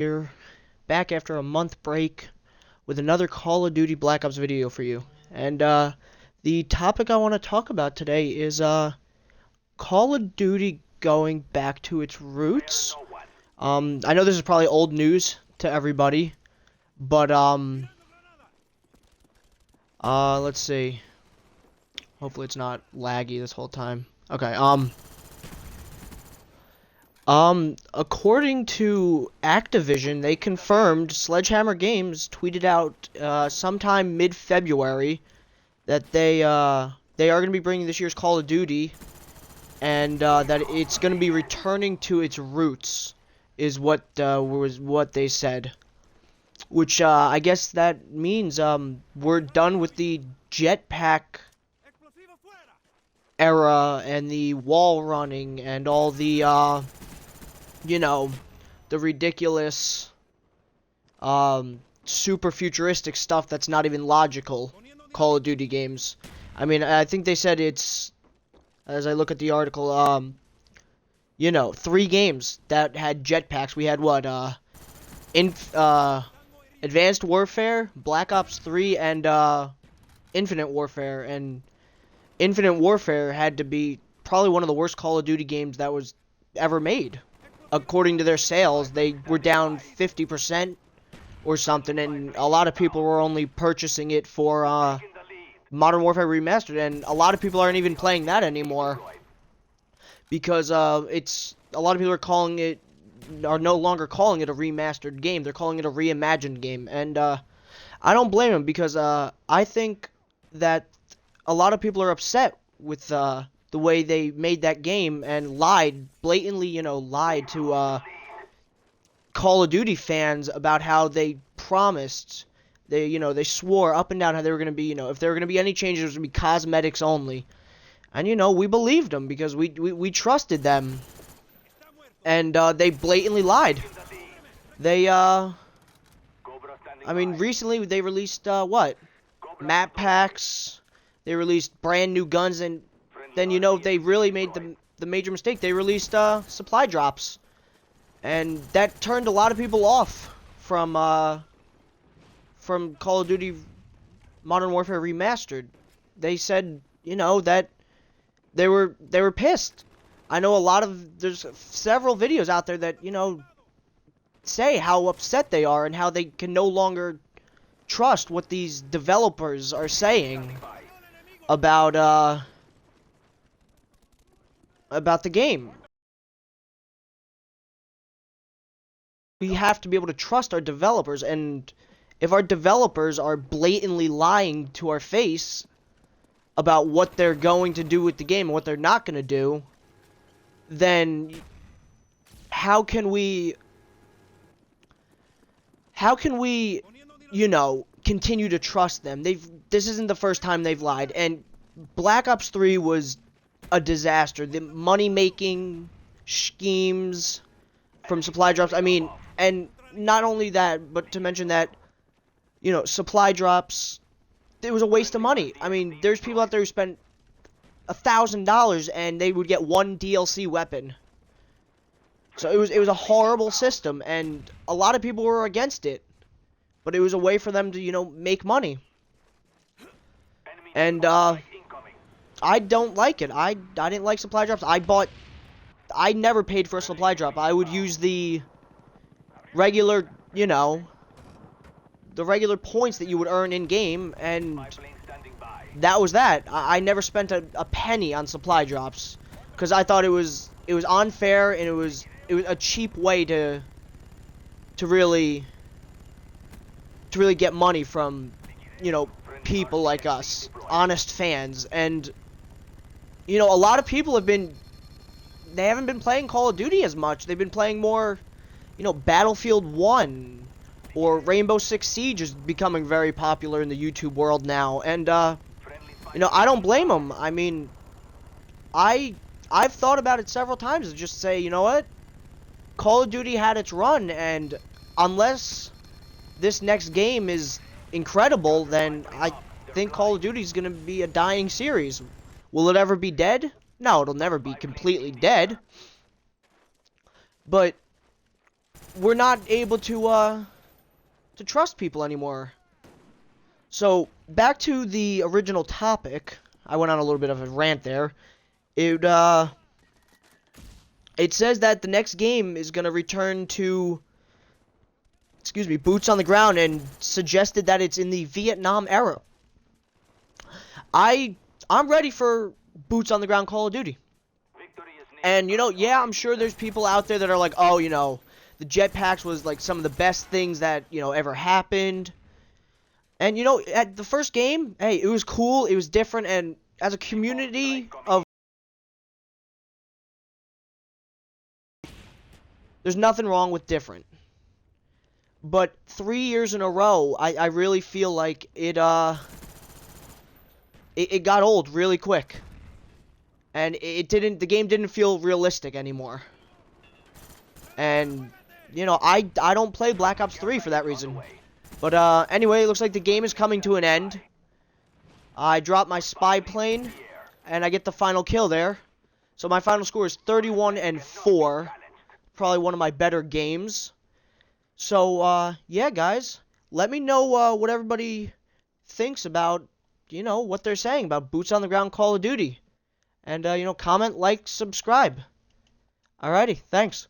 Here, back after a month break with another Call of Duty Black Ops video for you. And the topic I want to talk about today is Call of Duty going back to its roots. I know this is probably old news to everybody, but let's see. Hopefully it's not laggy this whole time. Okay, according to Activision, they confirmed Sledgehammer Games tweeted out sometime mid-February that they are going to be bringing this year's Call of Duty, and that it's going to be returning to its roots, is what was what they said. Which I guess that means we're done with the jetpack era and the wall running and all the you know, the ridiculous, super futuristic stuff that's not even logical Call of Duty games. I mean, I think they said it's, as I look at the article, you know, 3 games that had jetpacks. We had what, Advanced Warfare, Black Ops 3, and, Infinite Warfare. And Infinite Warfare had to be probably one of the worst Call of Duty games that was ever made. According to their sales, they were down 50% or something, and a lot of people were only purchasing it for Modern Warfare Remastered, and a lot of people aren't even playing that anymore because it's a lot of people are no longer calling it a remastered game. They're calling it a reimagined game, and I don't blame them because I think that a lot of people are upset with the way they made that game and blatantly, you know, lied to Call of Duty fans about how they promised, they swore up and down how they were going to be, if there were going to be any changes, it was going to be cosmetics only. And, we believed them because we trusted them. And they blatantly lied. They, I mean, recently they released, what? Map packs. They released brand new guns, and then, they really made the major mistake. They released supply drops, and that turned a lot of people off from Call of Duty Modern Warfare Remastered. They said, that they were pissed. I know there's several videos out there that, say how upset they are and how they can no longer trust what these developers are saying about the game. We have to be able to trust our developers, and if our developers are blatantly lying to our face about what they're going to do with the game and what they're not going to do, then how can we continue to trust them? This isn't the first time they've lied, and Black Ops 3 was a disaster. The money-making schemes from supply drops, I mean, and not only that, but to mention that, supply drops, it was a waste of money. I mean, there's people out there who spent $1,000 and they would get one DLC weapon. So it was a horrible system, and a lot of people were against it. But it was a way for them to, make money. And, I don't like it. I didn't like supply drops. I never paid for a supply drop. I would use the regular, the regular points that you would earn in game, and that was that. I never spent a penny on supply drops because I thought it was unfair, and it was a cheap way to really get money from, people like us, honest fans. And a lot of people they haven't been playing Call of Duty as much. They've been playing more, Battlefield 1 or Rainbow Six Siege is becoming very popular in the YouTube world now. And, I don't blame them. I mean, I've thought about it several times to just say, you know what? Call of Duty had its run, and unless this next game is incredible, then I think Call of Duty is going to be a dying series. Will it ever be dead? No, it'll never be completely dead. But we're not able to trust people anymore. So, back to the original topic. I went on a little bit of a rant there. It says that the next game is going to return to, boots on the ground, and suggested that it's in the Vietnam era. I'm ready for boots on the ground Call of Duty. And, yeah, I'm sure there's people out there that are like, oh, the jetpacks was, like, some of the best things that, ever happened. And, at the first game, hey, it was cool, it was different, and as a community of... There's nothing wrong with different. But 3 years in a row, I really feel like it got old really quick. And the game didn't feel realistic anymore. And, I don't play Black Ops 3 for that reason. But, anyway, it looks like the game is coming to an end. I dropped my spy plane, and I get the final kill there. So my final score is 31-4. Probably one of my better games. So, yeah, guys. Let me know, what everybody thinks about, what they're saying about Boots on the Ground Call of Duty. And, comment, like, subscribe. Alrighty, thanks.